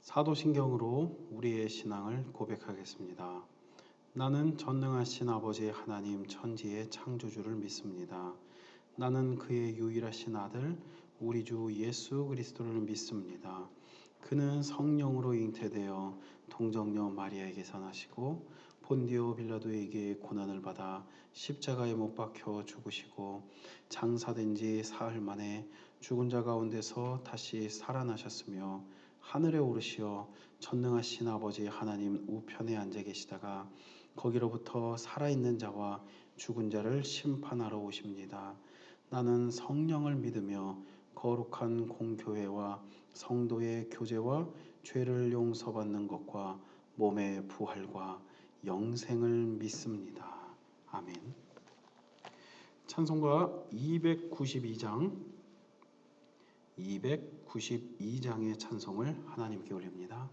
사도신경으로 우리의 신앙을 고백하겠습니다. 나는 전능하신 아버지 하나님 천지의 창조주를 믿습니다. 나는 그의 유일하신 아들 우리 주 예수 그리스도를 믿습니다. 그는 성령으로 잉태되어 동정녀 마리아에게서 나시고 본디오 빌라도에게 고난을 받아 십자가에 못 박혀 죽으시고 장사된 지 사흘 만에 죽은 자 가운데서 다시 살아나셨으며 하늘에 오르시어 전능하신 아버지 하나님 우편에 앉아 계시다가 거기로부터 살아있는 자와 죽은 자를 심판하러 오십니다. 나는 성령을 믿으며 거룩한 공교회와 성도의 교제와 죄를 용서받는 것과 몸의 부활과 영생을 믿습니다. 아멘. 찬송가 292장의 찬송을 하나님께 올립니다.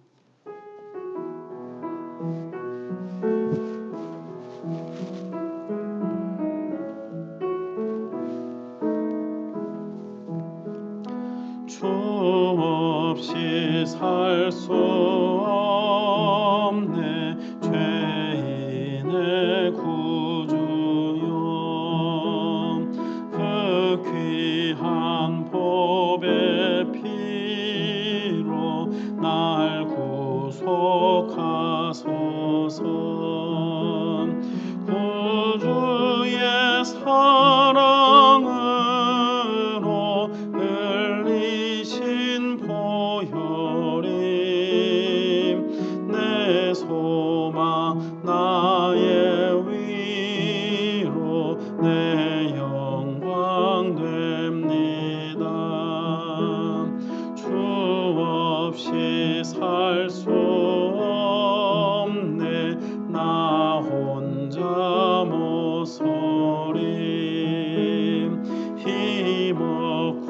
주 없이 살 수 없네 죄인의 구주여 그 귀한 보배 피로 날 구속하소서 구주의 사랑으로 흘리신 보혈임 내 소망 나의 위로 내 영광 됩니다. 주 없이 살 수 없네 나 혼자 모서리 힘없고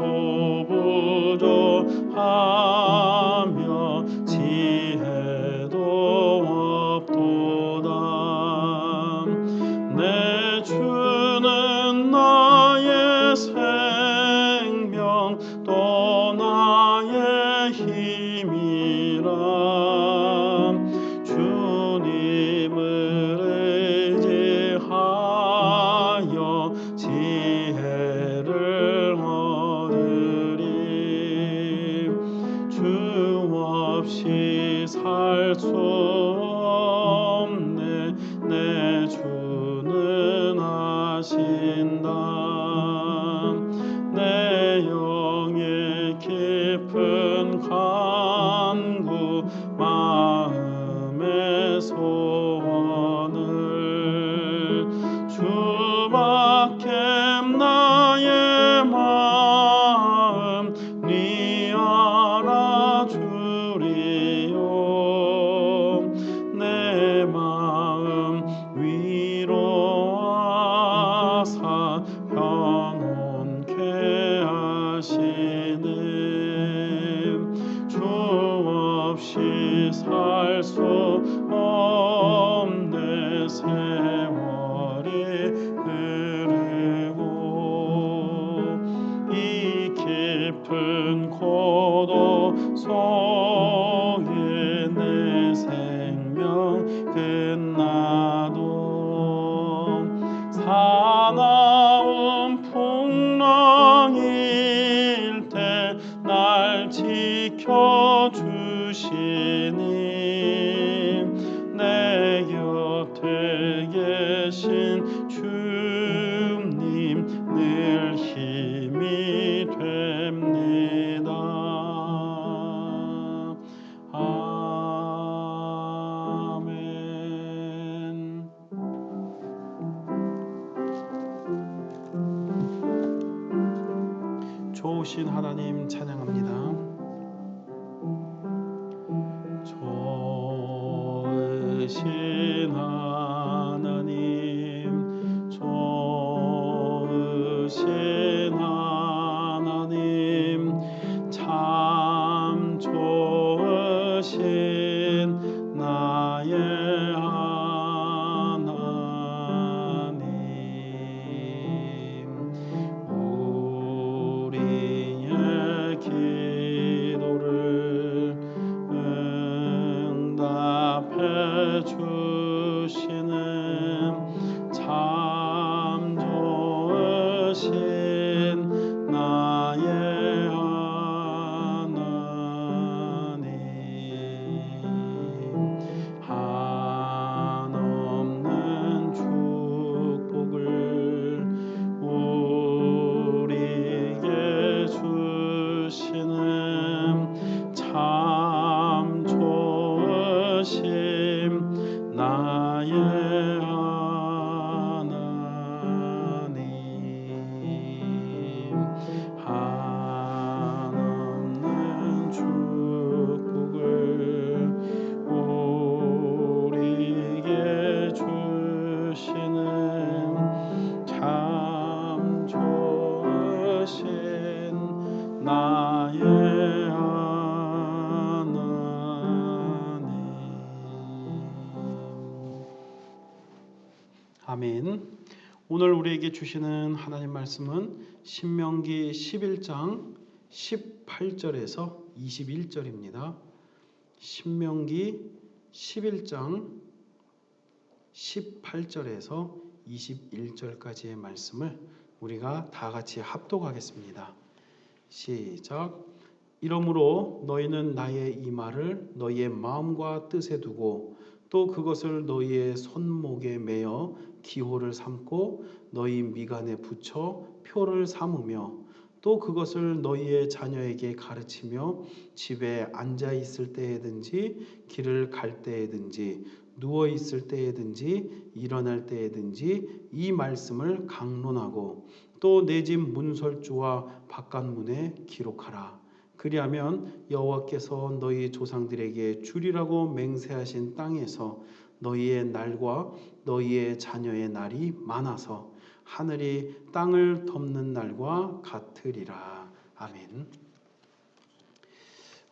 부족하며 지혜도 없도다. 내 주는 나의 생명 또 나의 힘이라 주님을 의지하여 지혜를 얻으리. 주 없이 살 수 없네 내 주는 하신다. 내 영의 깊은 간구 마음의 소원을 주밖에 나의 마음 네 알아주리요. 내 마음 위로하사 평온케 하시네. 주 없이 살 수 없네 세월이 흐르고 이 깊은 고독 속에 내 생명 끝나도 사나운 풍랑일 때 날 지켜주시니 내 곁에 계신 주님 늘 힘이 됩니다. 아멘. 좋으신 하나님 찬양합니다. 좋으신 하나님 좋으신 하나님 참 좋으신 나의 하나님 우리의 기도를 아멘. 오늘 우리에게 주시는 하나님 말씀은 신명기 11장 18절에서 21절입니다. 신명기 11장 18절에서 21절까지의 말씀을 우리가 다 같이 합독하겠습니다. 시작. 이러므로 너희는 나의 이 말을 너희의 마음과 뜻에 두고 또 그것을 너희의 손목에 매어 기호를 삼고 너희 미간에 붙여 표를 삼으며 또 그것을 너희의 자녀에게 가르치며 집에 앉아 있을 때에든지 길을 갈 때에든지 누워 있을 때에든지 일어날 때에든지 이 말씀을 강론하고 또 내 집 문설주와 바깥문에 기록하라. 그리하면 여호와께서 너희 조상들에게 주리라고 맹세하신 땅에서 너희의 날과 너희의 자녀의 날이 많아서 하늘이 땅을 덮는 날과 같으리라. 아멘.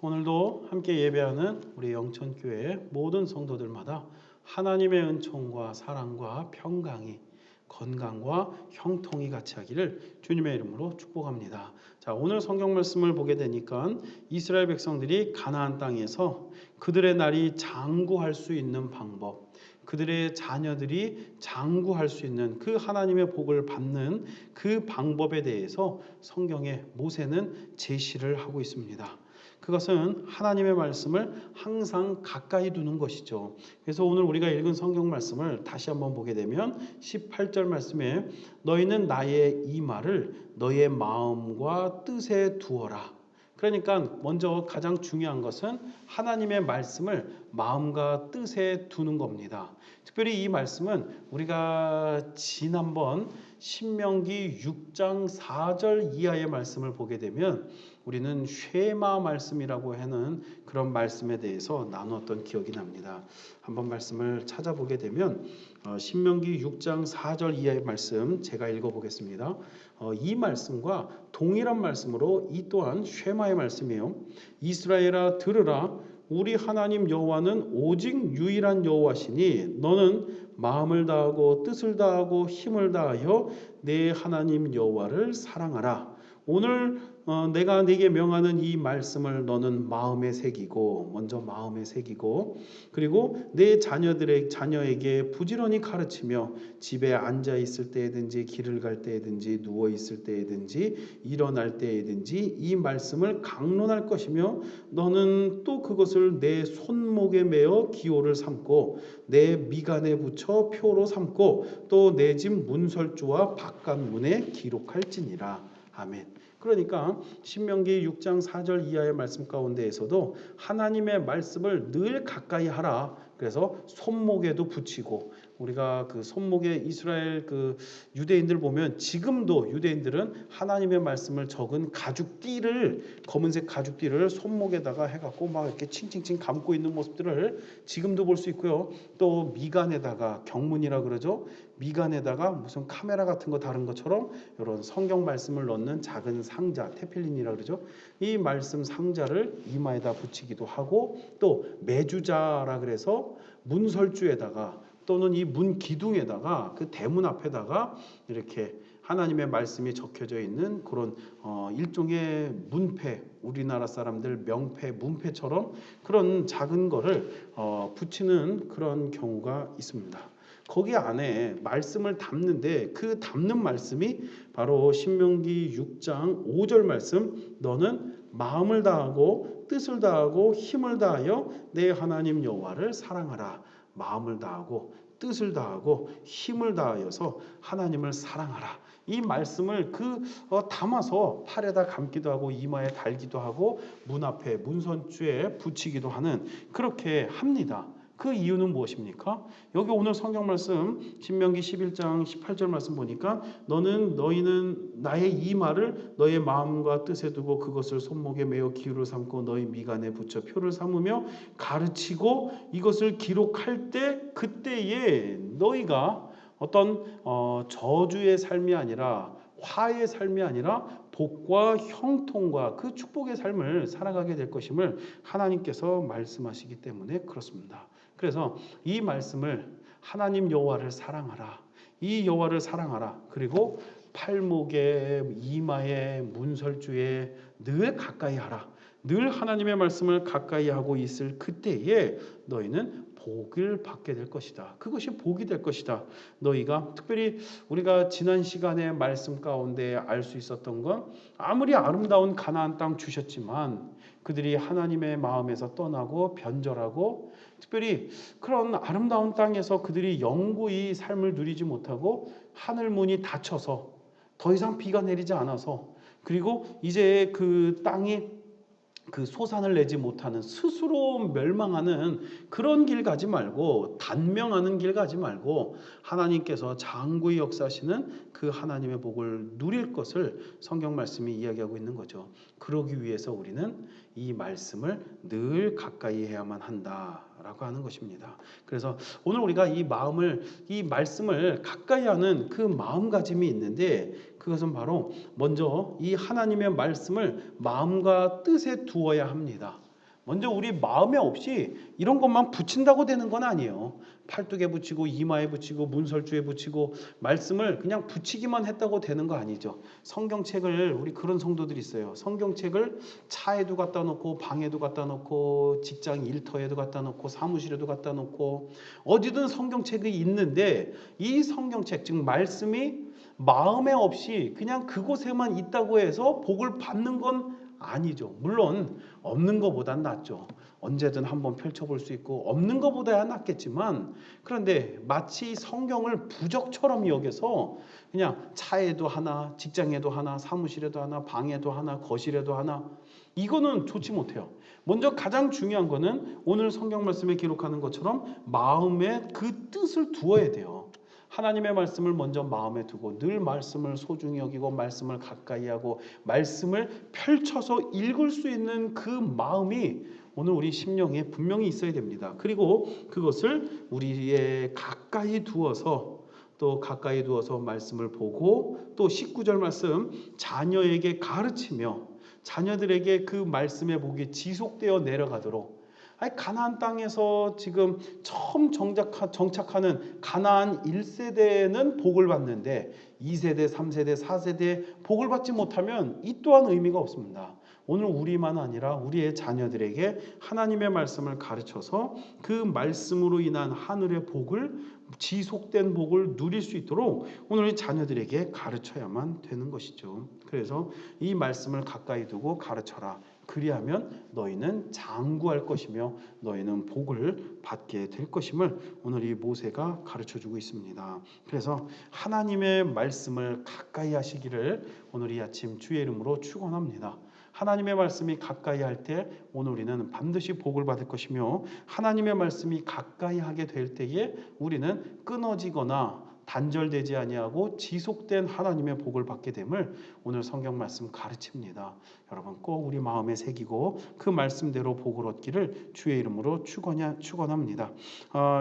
오늘도 함께 예배하는 우리 영천교회 모든 성도들마다 하나님의 은총과 사랑과 평강이 건강과 형통이 같이 하기를 주님의 이름으로 축복합니다. 자, 오늘 성경 말씀을 보게 되니까 이스라엘 백성들이 가나안 땅에서 그들의 날이 장구할 수 있는 방법, 그들의 자녀들이 장구할 수 있는 그 하나님의 복을 받는 그 방법에 대해서 성경에 모세는 제시를 하고 있습니다. 그것은 하나님의 말씀을 항상 가까이 두는 것이죠. 그래서 오늘 우리가 읽은 성경 말씀을 다시 한번 보게 되면 18절 말씀에 너희는 나의 이 말을 너의 마음과 뜻에 두어라. 그러니까 먼저 가장 중요한 것은 하나님의 말씀을 마음과 뜻에 두는 겁니다. 특별히 이 말씀은 우리가 지난번 신명기 6장 4절 이하의 말씀을 보게 되면 우리는 쉐마 말씀이라고 하는 그런 말씀에 대해서 나누었던 기억이 납니다. 한번 말씀을 찾아보게 되면 신명기 6장 4절 이하의 말씀 제가 읽어보겠습니다. 이 말씀과 동일한 말씀으로 이 또한 쉐마의 말씀이에요. 이스라엘아 들으라. 우리 하나님 여호와는 오직 유일한 여호와시니 너는 마음을 다하고 뜻을 다하고 힘을 다하여 내 하나님 여호와를 사랑하라. 오늘 내가 네게 명하는 이 말씀을 너는 마음에 새기고 먼저 마음에 새기고 그리고 내 자녀에게 부지런히 가르치며 집에 앉아 있을 때에든지 길을 갈 때에든지 누워 있을 때에든지 일어날 때에든지 이 말씀을 강론할 것이며 너는 또 그것을 내 손목에 매어 기호를 삼고 내 미간에 붙여 표로 삼고 또 내 집 문설주와 바깥문에 기록할지니라. 아멘. 그러니까 신명기 6장 4절 이하의 말씀 가운데에서도 하나님의 말씀을 늘 가까이 하라. 그래서 손목에도 붙이고 우리가 그 손목에 이스라엘 그 유대인들 보면 지금도 유대인들은 하나님의 말씀을 적은 가죽띠를 검은색 가죽띠를 손목에다가 해갖고 막 이렇게 칭칭칭 감고 있는 모습들을 지금도 볼 수 있고요. 또 미간에다가 경문이라 그러죠. 미간에다가 무슨 카메라 같은 거 다른 것처럼 이런 성경 말씀을 넣는 작은 상자 테필린이라 그러죠. 이 말씀 상자를 이마에다 붙이기도 하고 또 매주자라 그래서 문설주에다가 또는 이 문 기둥에다가 그 대문 앞에다가 이렇게 하나님의 말씀이 적혀져 있는 그런 일종의 문패, 우리나라 사람들 명패, 문패처럼 그런 작은 거를 붙이는 그런 경우가 있습니다. 거기 안에 말씀을 담는데 그 담는 말씀이 바로 신명기 6장 5절 말씀 너는 마음을 다하고 뜻을 다하고 힘을 다하여 내 하나님 여호와를 사랑하라. 마음을 다하고 뜻을 다하고 힘을 다하여서 하나님을 사랑하라. 이 말씀을 담아서 팔에다 감기도 하고 이마에 달기도 하고 문 앞에 문선주에 붙이기도 하는 그렇게 합니다. 그 이유는 무엇입니까? 여기 오늘 성경 말씀 신명기 11장 18절 말씀 보니까 너희는 나의 이 말을 너의 마음과 뜻에 두고 그것을 손목에 매어 기호를 삼고 너희 미간에 붙여 표를 삼으며 가르치고 이것을 기록할 때 그때에 너희가 어떤 저주의 삶이 아니라 화의 삶이 아니라 복과 형통과 그 축복의 삶을 살아가게 될 것임을 하나님께서 말씀하시기 때문에 그렇습니다. 그래서 이 말씀을 하나님 여호와를 사랑하라. 이 여호와를 사랑하라. 그리고 팔목에 이마에 문설주에 늘 가까이 하라. 늘 하나님의 말씀을 가까이 하고 있을 그때에 너희는 복을 받게 될 것이다. 그것이 복이 될 것이다. 너희가 특별히 우리가 지난 시간에 말씀 가운데 알 수 있었던 건 아무리 아름다운 가나안 땅 주셨지만 그들이 하나님의 마음에서 떠나고 변절하고 특별히 그런 아름다운 땅에서 그들이 영구히 삶을 누리지 못하고 하늘 문이 닫혀서 더 이상 비가 내리지 않아서 그리고 이제 그 땅이 그 소산을 내지 못하는 스스로 멸망하는 그런 길 가지 말고 단명하는 길 가지 말고 하나님께서 장구히 역사하시는 그 하나님의 복을 누릴 것을 성경 말씀이 이야기하고 있는 거죠. 그러기 위해서 우리는 이 말씀을 늘 가까이 해야만 한다라고 하는 것입니다. 그래서 오늘 우리가 이 말씀을 가까이 하는 그 마음가짐이 있는데 그것은 바로 먼저 이 하나님의 말씀을 마음과 뜻에 두어야 합니다. 먼저 우리 마음에 없이 이런 것만 붙인다고 되는 건 아니에요. 팔뚝에 붙이고 이마에 붙이고 문설주에 붙이고 말씀을 그냥 붙이기만 했다고 되는 거 아니죠. 성경책을 우리 그런 성도들이 있어요. 성경책을 차에도 갖다 놓고 방에도 갖다 놓고 직장 일터에도 갖다 놓고 사무실에도 갖다 놓고 어디든 성경책이 있는데 이 성경책 즉 말씀이 마음에 없이 그냥 그곳에만 있다고 해서 복을 받는 건 아니죠. 물론 없는 것보단 낫죠. 언제든 한번 펼쳐볼 수 있고 없는 것보다야 낫겠지만 그런데 마치 성경을 부적처럼 여겨서 그냥 차에도 하나, 직장에도 하나, 사무실에도 하나, 방에도 하나, 거실에도 하나 이거는 좋지 못해요. 먼저 가장 중요한 거는 오늘 성경 말씀에 기록하는 것처럼 마음에 그 뜻을 두어야 돼요. 하나님의 말씀을 먼저 마음에 두고 늘 말씀을 소중히 여기고 말씀을 가까이 하고 말씀을 펼쳐서 읽을 수 있는 그 마음이 오늘 우리 심령에 분명히 있어야 됩니다. 그리고 그것을 우리의 가까이 두어서 또 가까이 두어서 말씀을 보고 또 19절 말씀 자녀에게 가르치며 자녀들에게 그 말씀의 복이 지속되어 내려가도록 가나안 땅에서 지금 처음 정착하는 가나안 1세대는 복을 받는데 2세대, 3세대, 4세대 복을 받지 못하면 이 또한 의미가 없습니다. 오늘 우리만 아니라 우리의 자녀들에게 하나님의 말씀을 가르쳐서 그 말씀으로 인한 하늘의 복을 지속된 복을 누릴 수 있도록 오늘 자녀들에게 가르쳐야만 되는 것이죠. 그래서 이 말씀을 가까이 두고 가르쳐라. 그리하면 너희는 장구할 것이며 너희는 복을 받게 될 것임을 오늘 이 모세가 가르쳐주고 있습니다. 그래서 하나님의 말씀을 가까이 하시기를 오늘 이 아침 주의 이름으로 축원합니다. 하나님의 말씀이 가까이 할 때 오늘 우리는 반드시 복을 받을 것이며 하나님의 말씀이 가까이 하게 될 때에 우리는 끊어지거나 단절되지 아니하고 지속된 하나님의 복을 받게 됨을 오늘 성경 말씀 가르칩니다. 여러분 꼭 우리 마음에 새기고 그 말씀대로 복을 얻기를 주의 이름으로 축원합니다.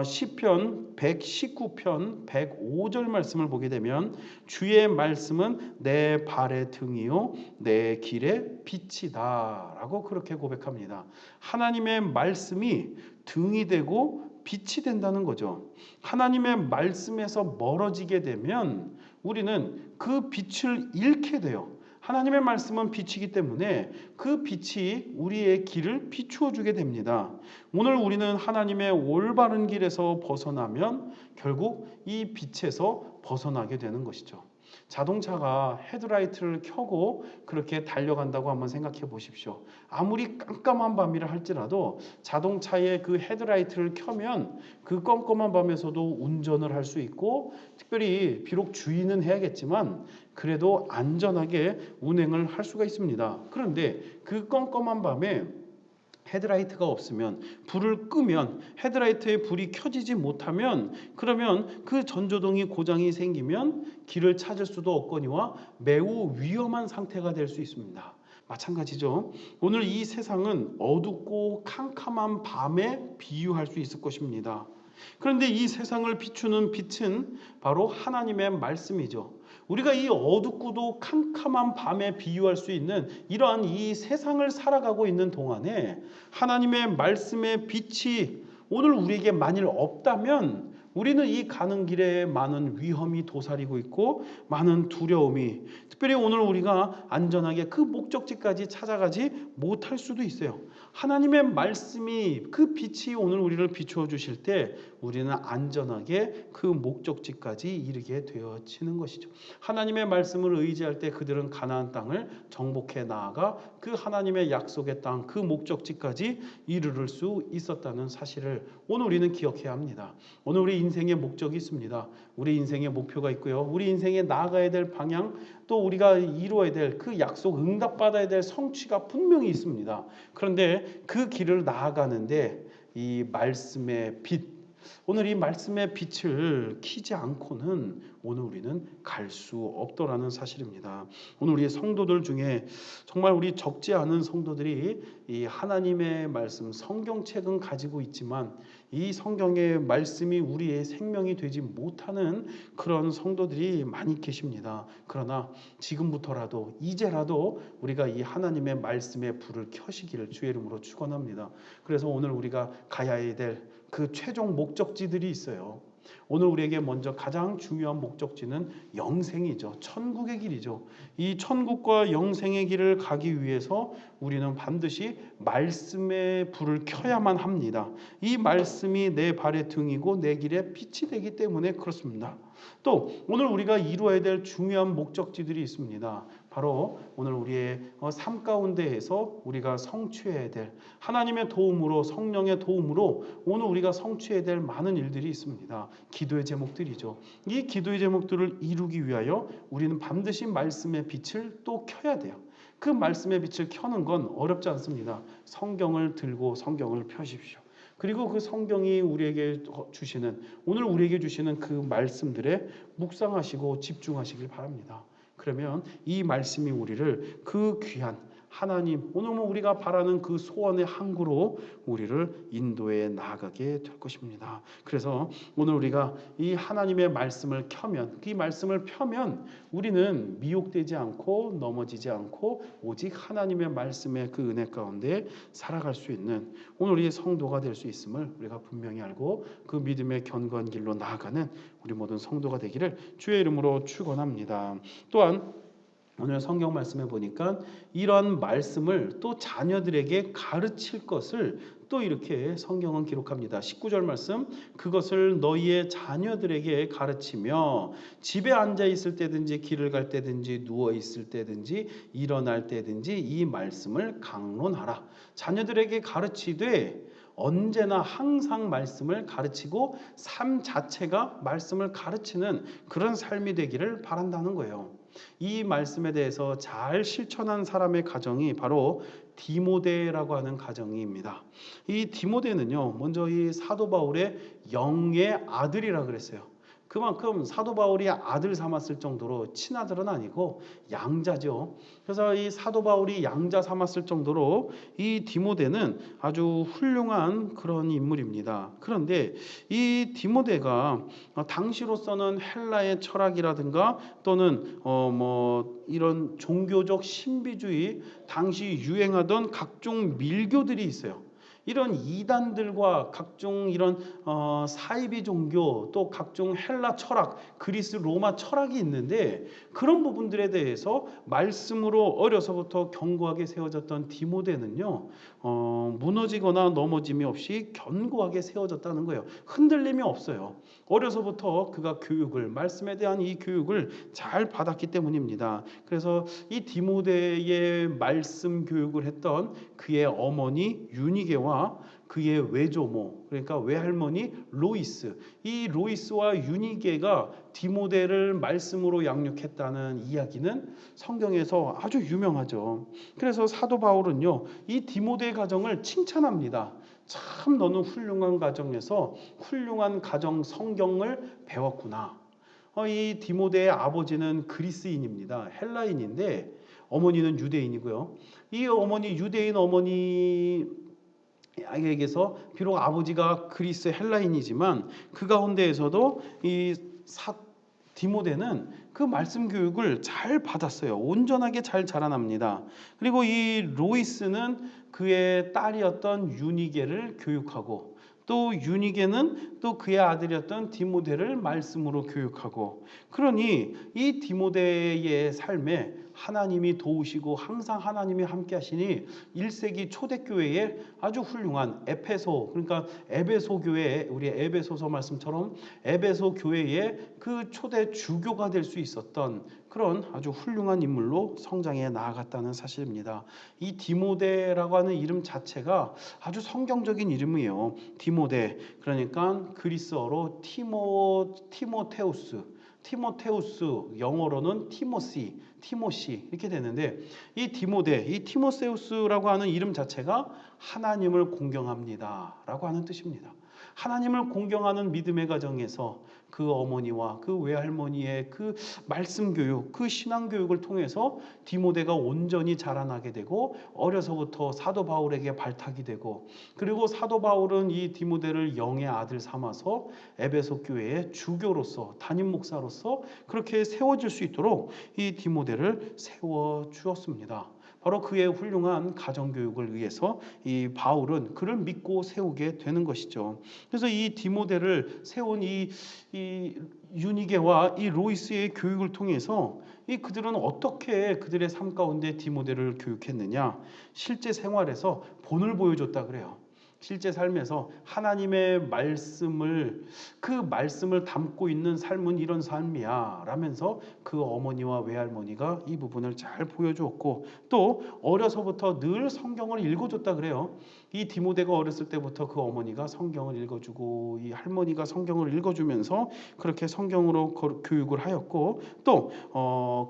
시편 119편 105절 말씀을 보게 되면 주의 말씀은 내 발의 등이요 내 길의 빛이다 라고 그렇게 고백합니다. 하나님의 말씀이 등이 되고 빛이 된다는 거죠. 하나님의 말씀에서 멀어지게 되면 우리는 그 빛을 잃게 돼요. 하나님의 말씀은 빛이기 때문에 그 빛이 우리의 길을 비추어 주게 됩니다. 오늘 우리는 하나님의 올바른 길에서 벗어나면 결국 이 빛에서 벗어나게 되는 것이죠. 자동차가 헤드라이트를 켜고 그렇게 달려간다고 한번 생각해 보십시오. 아무리 깜깜한 밤이라 할지라도 자동차의 그 헤드라이트를 켜면 그 껌껌한 밤에서도 운전을 할 수 있고 특별히 비록 주의는 해야겠지만 그래도 안전하게 운행을 할 수가 있습니다. 그런데 그 껌껌한 밤에 헤드라이트가 없으면 불을 끄면 헤드라이트에 불이 켜지지 못하면 그러면 그 전조등이 고장이 생기면 길을 찾을 수도 없거니와 매우 위험한 상태가 될 수 있습니다. 마찬가지죠. 오늘 이 세상은 어둡고 캄캄한 밤에 비유할 수 있을 것입니다. 그런데 이 세상을 비추는 빛은 바로 하나님의 말씀이죠. 우리가 이 어둡고도 캄캄한 밤에 비유할 수 있는 이러한 이 세상을 살아가고 있는 동안에 하나님의 말씀의 빛이 오늘 우리에게 만일 없다면 우리는 이 가는 길에 많은 위험이 도사리고 있고 많은 두려움이, 특별히 오늘 우리가 안전하게 그 목적지까지 찾아가지 못할 수도 있어요. 하나님의 말씀이 그 빛이 오늘 우리를 비추어 주실 때 우리는 안전하게 그 목적지까지 이르게 되어지는 것이죠. 하나님의 말씀을 의지할 때 그들은 가나안 땅을 정복해 나아가 그 하나님의 약속의 땅, 그 목적지까지 이르를 수 있었다는 사실을 오늘 우리는 기억해야 합니다. 오늘 우리 인생의 목적이 있습니다. 우리 인생의 목표가 있고요. 우리 인생에 나아가야 될 방향, 또 우리가 이루어야 될 그 약속, 응답받아야 될 성취가 분명히 있습니다. 그런데 그 길을 나아가는데 이 말씀의 빛, 오늘 이 말씀의 빛을 켜지 않고는 오늘 우리는 갈 수 없더라는 사실입니다. 오늘 우리 성도들 중에 정말 우리 적지 않은 성도들이 이 하나님의 말씀, 성경책은 가지고 있지만 이 성경의 말씀이 우리의 생명이 되지 못하는 그런 성도들이 많이 계십니다. 그러나 지금부터라도, 이제라도 우리가 이 하나님의 말씀의 불을 켜시기를 주의 이름으로 축원합니다. 그래서 오늘 우리가 가야 될 그 최종 목적지들이 있어요. 오늘 우리에게 먼저 가장 중요한 목적지는 영생이죠. 천국의 길이죠. 이 천국과 영생의 길을 가기 위해서 우리는 반드시 말씀의 불을 켜야만 합니다. 이 말씀이 내 발의 등이고 내 길의 빛이 되기 때문에 그렇습니다. 또 오늘 우리가 이루어야 될 중요한 목적지들이 있습니다. 바로 오늘 우리의 삶 가운데에서 우리가 성취해야 될, 하나님의 도움으로, 성령의 도움으로 오늘 우리가 성취해야 될 많은 일들이 있습니다. 기도의 제목들이죠. 이 기도의 제목들을 이루기 위하여 우리는 반드시 말씀의 빛을 또 켜야 돼요. 그 말씀의 빛을 켜는 건 어렵지 않습니다. 성경을 들고 성경을 펴십시오. 그리고 그 성경이 우리에게 주시는, 오늘 우리에게 주시는 그 말씀들에 묵상하시고 집중하시길 바랍니다. 그러면 이 말씀이 우리를 그 귀한 하나님, 오늘 우리가 바라는 그 소원의 항구로 우리를 인도해 나아가게 될 것입니다. 그래서 오늘 우리가 이 하나님의 말씀을 켜면, 이 말씀을 펴면 우리는 미혹되지 않고 넘어지지 않고 오직 하나님의 말씀의 그 은혜 가운데 살아갈 수 있는 오늘 우리의 성도가 될 수 있음을 우리가 분명히 알고 그 믿음의 견고한 길로 나아가는 우리 모든 성도가 되기를 주의 이름으로 축원합니다. 또한 오늘 성경 말씀에 보니까 이러한 말씀을 또 자녀들에게 가르칠 것을 또 이렇게 성경은 기록합니다. 19절 말씀, 그것을 너희의 자녀들에게 가르치며 집에 앉아 있을 때든지 길을 갈 때든지 누워 있을 때든지 일어날 때든지 이 말씀을 강론하라. 자녀들에게 가르치되 언제나 항상 말씀을 가르치고 삶 자체가 말씀을 가르치는 그런 삶이 되기를 바란다는 거예요. 이 말씀에 대해서 잘 실천한 사람의 가정이 바로 디모데라고 하는 가정입니다. 이 디모데는요, 먼저 이 사도 바울의 영의 아들이라 그랬어요. 그만큼 사도 바울이 아들 삼았을 정도로, 친아들은 아니고 양자죠. 그래서 이 사도 바울이 양자 삼았을 정도로 이 디모데는 아주 훌륭한 그런 인물입니다. 그런데 이 디모데가 당시로서는 헬라의 철학이라든가 또는 이런 종교적 신비주의, 당시 유행하던 각종 밀교들이 있어요. 이런 이단들과 각종 이런 사이비 종교, 또 각종 헬라 철학, 그리스 로마 철학이 있는데 그런 부분들에 대해서 말씀으로 어려서부터 견고하게 세워졌던 디모데는요, 무너지거나 넘어짐이 없이 견고하게 세워졌다는 거예요. 흔들림이 없어요. 어려서부터 그가 교육을, 말씀에 대한 이 교육을 잘 받았기 때문입니다. 그래서 이 디모데의 말씀 교육을 했던 그의 어머니 유니게와 그의 외조모, 그러니까 외할머니 로이스, 이 로이스와 유니게가 디모데를 말씀으로 양육했다는 이야기는 성경에서 아주 유명하죠. 그래서 사도 바울은요, 이 디모데 가정을 칭찬합니다. 참 너는 훌륭한 가정에서 훌륭한 가정 성경을 배웠구나. 이 디모데의 아버지는 그리스인입니다. 헬라인인데 어머니는 유대인이고요. 이 어머니, 유대인 어머니에게서 비록 아버지가 그리스 헬라인이지만 그 가운데에서도 이 디모데는 그 말씀 교육을 잘 받았어요. 온전하게 잘 자라납니다. 그리고 이 로이스는 그의 딸이었던 유니게를 교육하고 또 유니게는 또 그의 아들이었던 디모데를 말씀으로 교육하고, 그러니 이 디모데의 삶에 하나님이 도우시고 항상 하나님이 함께 하시니 1세기 초대교회에 아주 훌륭한 에페소, 그러니까 에베소 교회, 우리 에베소서 말씀처럼 에베소 교회의 그 초대 주교가 될 수 있었던 그런 아주 훌륭한 인물로 성장해 나아갔다는 사실입니다. 이 디모데라고 하는 이름 자체가 아주 성경적인 이름이에요. 디모데, 그러니까 그리스어로 티모테우스, 영어로는 티모시 이렇게 되는데, 이 디모데, 이 티모세우스라고 하는 이름 자체가 하나님을 공경합니다 라고 하는 뜻입니다. 하나님을 공경하는 믿음의 가정에서 그 어머니와 그 외할머니의 그 말씀 교육, 그 신앙 교육을 통해서 디모데가 온전히 자라나게 되고, 어려서부터 사도 바울에게 발탁이 되고, 그리고 사도 바울은 이 디모데를 영의 아들 삼아서 에베소 교회의 주교로서, 담임 목사로서 그렇게 세워질 수 있도록 이 디모데를 세워 주었습니다. 바로 그의 훌륭한 가정교육을 위해서 이 바울은 그를 믿고 세우게 되는 것이죠. 그래서 이 디모데를 세운 이 유니게와 이 로이스의 교육을 통해서 이 그들은 어떻게 그들의 삶 가운데 디모데를 교육했느냐, 실제 생활에서 본을 보여줬다 그래요. 실제 삶에서 하나님의 말씀을, 그 말씀을 담고 있는 삶은 이런 삶이야 라면서 그 어머니와 외할머니가 이 부분을 잘 보여주었고, 또 어려서부터 늘 성경을 읽어줬다 그래요. 이 디모데가 어렸을 때부터 그 어머니가 성경을 읽어주고 이 할머니가 성경을 읽어주면서 그렇게 성경으로 교육을 하였고, 또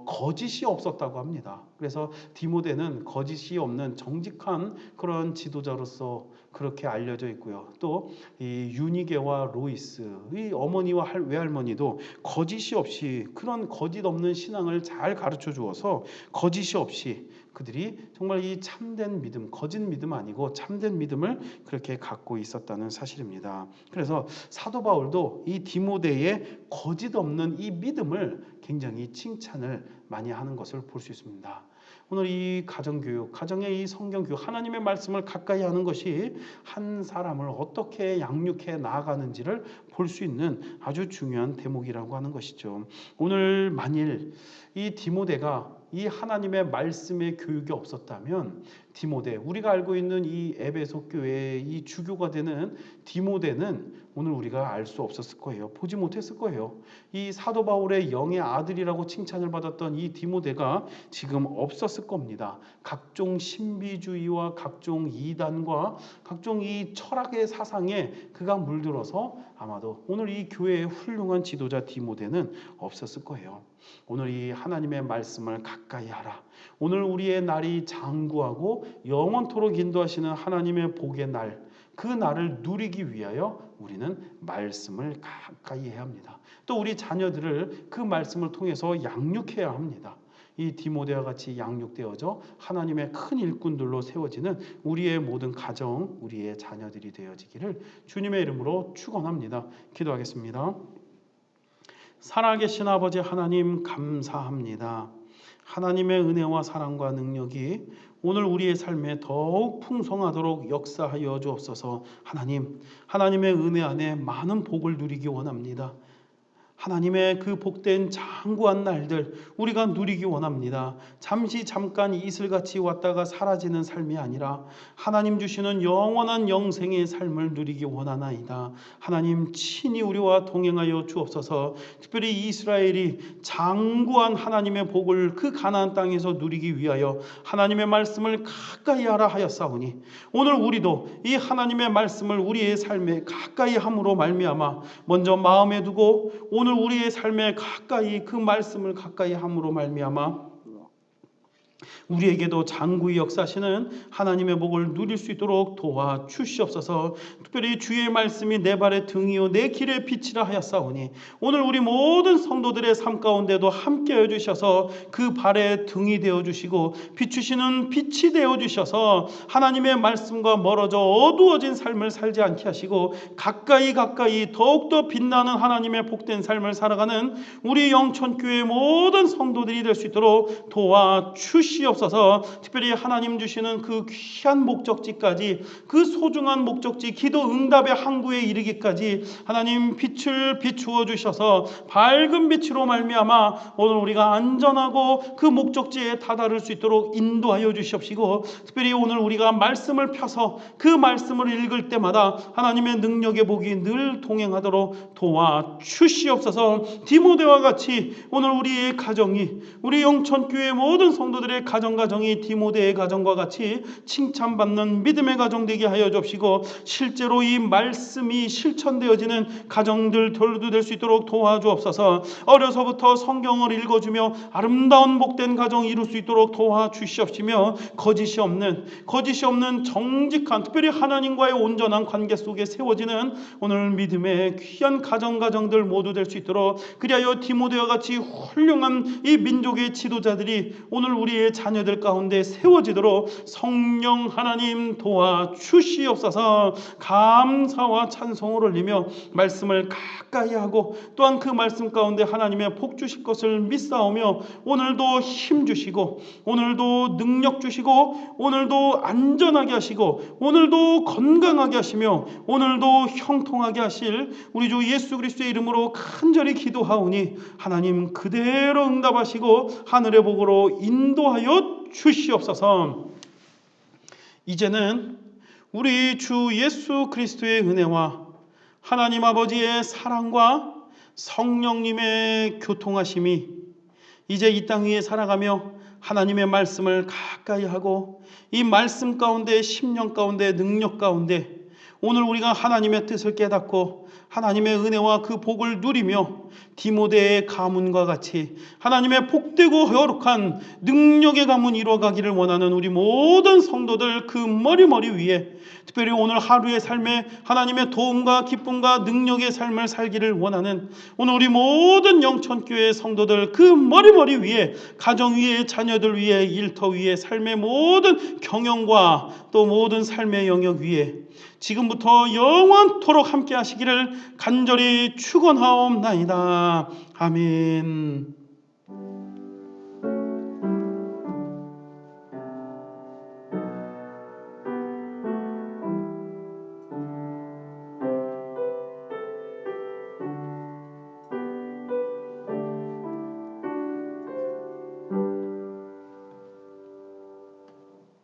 거짓이 없었다고 합니다. 그래서 디모데는 거짓이 없는 정직한 그런 지도자로서 그렇게 알려져 있고요. 또 이 유니게와 로이스, 이 어머니와 외할머니도 거짓이 없이, 그런 거짓 없는 신앙을 잘 가르쳐 주어서 거짓이 없이 그들이 정말 이 참된 믿음, 거짓 믿음 아니고 참된 믿음을 그렇게 갖고 있었다는 사실입니다. 그래서 사도 바울도 이 디모데의 거짓 없는 이 믿음을 굉장히 칭찬을 많이 하는 것을 볼 수 있습니다. 오늘 이 가정교육, 가정의 이 성경교육, 하나님의 말씀을 가까이 하는 것이 한 사람을 어떻게 양육해 나아가는지를 볼 수 있는 아주 중요한 대목이라고 하는 것이죠. 오늘 만일 이 디모데가 이 하나님의 말씀의 교육이 없었다면, 디모데, 우리가 알고 있는 이 에베소 교회의 이 주교가 되는 디모데는 오늘 우리가 알 수 없었을 거예요. 보지 못했을 거예요. 이 사도 바울의 영의 아들이라고 칭찬을 받았던 이 디모데가 지금 없었을 겁니다. 각종 신비주의와 각종 이단과 각종 이 철학의 사상에 그가 물들어서 아마도 오늘 이 교회의 훌륭한 지도자 디모데는 없었을 거예요. 오늘 이 하나님의 말씀을 가까이 하라. 오늘 우리의 날이 장구하고 영원토록 인도하시는 하나님의 복의 날, 그 날을 누리기 위하여 우리는 말씀을 가까이 해야 합니다. 또 우리 자녀들을 그 말씀을 통해서 양육해야 합니다. 이 디모데와 같이 양육되어져 하나님의 큰 일꾼들로 세워지는 우리의 모든 가정, 우리의 자녀들이 되어지기를 주님의 이름으로 축원합니다. 기도하겠습니다. 살아계신 아버지 하나님, 감사합니다. 하나님의 은혜와 사랑과 능력이 오늘 우리의 삶에 더욱 풍성하도록 역사하여 주옵소서. 하나님의 은혜 안에 많은 복을 누리기 원합니다. 하나님의 그 복된 장구한 날들 우리가 누리기 원합니다. 잠깐 이슬같이 왔다가 사라지는 삶이 아니라 하나님 주시는 영원한 영생의 삶을 누리기 원하나이다. 하나님 친히 우리와 동행하여 주옵소서. 특별히 이스라엘이 장구한 하나님의 복을 그 가나안 땅에서 누리기 위하여 하나님의 말씀을 가까이 하라 하였사오니, 오늘 우리도 이 하나님의 말씀을 우리의 삶에 가까이 함으로 말미암아 먼저 마음에 두고 오늘 우리의 삶에 가까이 그 말씀을 가까이 함으로 말미암아 우리에게도 장구히 역사하시는 하나님의 복을 누릴 수 있도록 도와주시옵소서. 특별히 주의 말씀이 내 발의 등이요 내 길의 빛이라 하였사오니, 오늘 우리 모든 성도들의 삶 가운데도 함께해 주셔서 그 발의 등이 되어주시고 비추시는 빛이 되어주셔서 하나님의 말씀과 멀어져 어두워진 삶을 살지 않게 하시고 가까이 더욱더 빛나는 하나님의 복된 삶을 살아가는 우리 영천교회의 모든 성도들이 될 수 있도록 도와주시옵소서. 주시옵소서. 특별히 하나님 주시는 그 귀한 목적지까지, 그 소중한 목적지 기도 응답의 항구에 이르기까지 하나님 빛을 비추어 주셔서 밝은 빛으로 말미암아 오늘 우리가 안전하고 그 목적지에 다다를 수 있도록 인도하여 주시옵시고, 특별히 오늘 우리가 말씀을 펴서 그 말씀을 읽을 때마다 하나님의 능력의 복이 늘 동행하도록 도와주시옵소서. 디모데와 같이 오늘 우리의 가정이, 우리 영천교회 모든 성도들의 가정이 디모데의 가정과 같이 칭찬받는 믿음의 가정 되게 하여 주옵시고, 실제로 이 말씀이 실천되어지는 가정들도 될 수 있도록 도와주옵소서. 어려서부터 성경을 읽어주며 아름다운 복된 가정 이룰 수 있도록 도와주시옵시며, 거짓이 없는 정직한, 특별히 하나님과의 온전한 관계 속에 세워지는 오늘 믿음의 귀한 가정들 모두 될 수 있도록, 그리하여 디모데와 같이 훌륭한 이 민족의 지도자들이 오늘 우리의 자녀들 가운데 세워지도록 성령 하나님 도와주시옵소서. 감사와 찬송을 올리며 말씀을 가까이 하고 또한 그 말씀 가운데 하나님의 복 주실 것을 믿사오며, 오늘도 힘 주시고 오늘도 능력 주시고 오늘도 안전하게 하시고 오늘도 건강하게 하시며 오늘도 형통하게 하실 우리 주 예수 그리스도의 이름으로 간절히 기도하오니 하나님 그대로 응답하시고 하늘의 복으로 인도하여 주시옵소서. 이제는 우리 주 예수 그리스도의 은혜와 하나님 아버지의 사랑과 성령님의 교통하심이 이제 이 땅 위에 살아가며 하나님의 말씀을 가까이 하고 이 말씀 가운데, 심령 가운데, 능력 가운데 오늘 우리가 하나님의 뜻을 깨닫고 하나님의 은혜와 그 복을 누리며 디모데의 가문과 같이 하나님의 복되고 거룩한 능력의 가문 이루어가기를 원하는 우리 모든 성도들 그 머리 위에, 특별히 오늘 하루의 삶에 하나님의 도움과 기쁨과 능력의 삶을 살기를 원하는 오늘 우리 모든 영천교회 성도들 그 머리 위에, 가정 위에, 자녀들 위에, 일터 위에, 삶의 모든 경영과 또 모든 삶의 영역 위에 지금부터 영원토록 함께 하시기를 간절히 축원하옵나이다. 아멘.